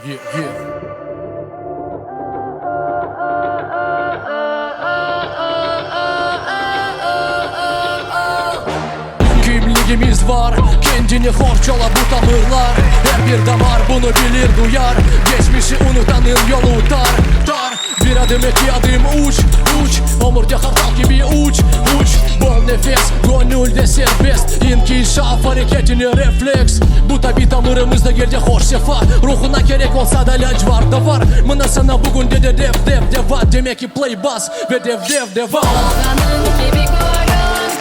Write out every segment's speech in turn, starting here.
Kimliğimiz var, kendini horçala bu tavırlar. Her bir damar bunu bilir duyar. Geçmişi unutanın yolu dar. Bir adım iki adım uç. Omurga kartal gibi uç. Bol nefes, gönülde serbest. İnkişaf hareketini refleks. Bu tabi tamırımızda geldi hoş sefa. Ruhuna gerek olsa da lac da var. Mına sana bugün de dev deva. Demek ki play bass ve dev deva. Dalganın gibi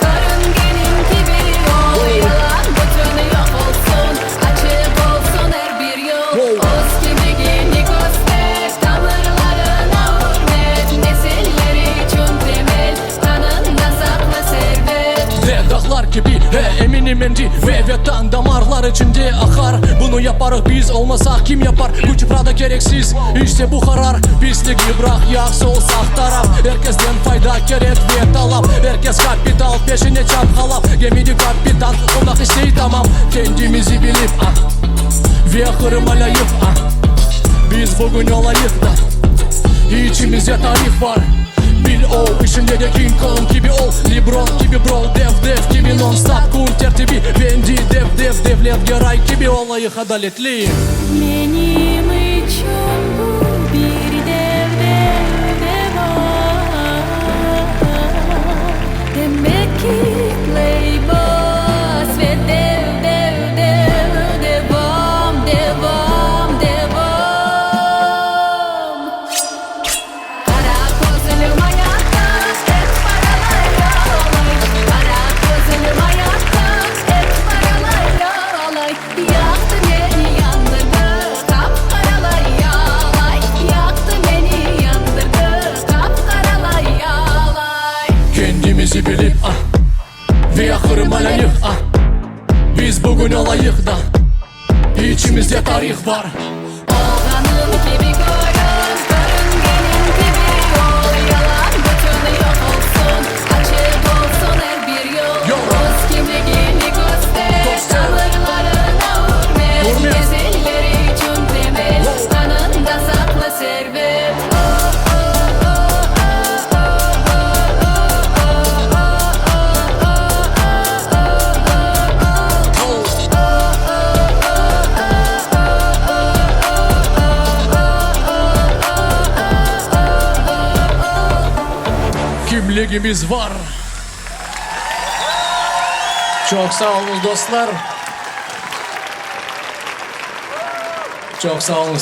karın gelin gibi yol. Yalan bütünü yok olsun, açık olsun her bir yol. Oz kimliğini göster, tavırlarına hürmet. Nesilleri için temel, kanında saklı servet. Dağlar gibi eminim endi ve damarlar içinde akar. Bunu yaparız biz, olmasa kim yapar? Bu çıprada gereksiz, işte bu karar. Pisliği bırak, yaksa o saf taraf. Herkesten fayda gerek ve talap. Herkes kapital peşine çapkalap. Gemidi kapitan, ondak işte tamam. Kendimizi bilip ve kırmalayıp biz bugün olayık da İçimizde tarih var. Bil o, işinde de King Kong gibi ol. Lebron gibi bro, dev gibi non stop kun tertibi. Bendi devlet yaray gibi olayık adaletli. Benim için bu bir deva. Demek ki play boss ve devam. Kara gözlüm hayatta hep paralarla olay. Kara gözlüm hayatta hep paralarla olay. Yaktı beni yandırdı kapkaralar yağlay. Yaktı beni yandırdı kapkaralar yağlay. Kendimizi bilip ve kırmalayıp biz bugün olayık da İçimizde tarih var. Dalganın gibi karın gelin gibi yol. Yalan bütünü yok olsun, açık olsun her bir yol. Oz kimliğini göster, tavırlarına hürmet. Nesilleri için temel, kanında saklı servet. Kimliğimiz var. Çok sağ olun dostlar. Çok sağ olun.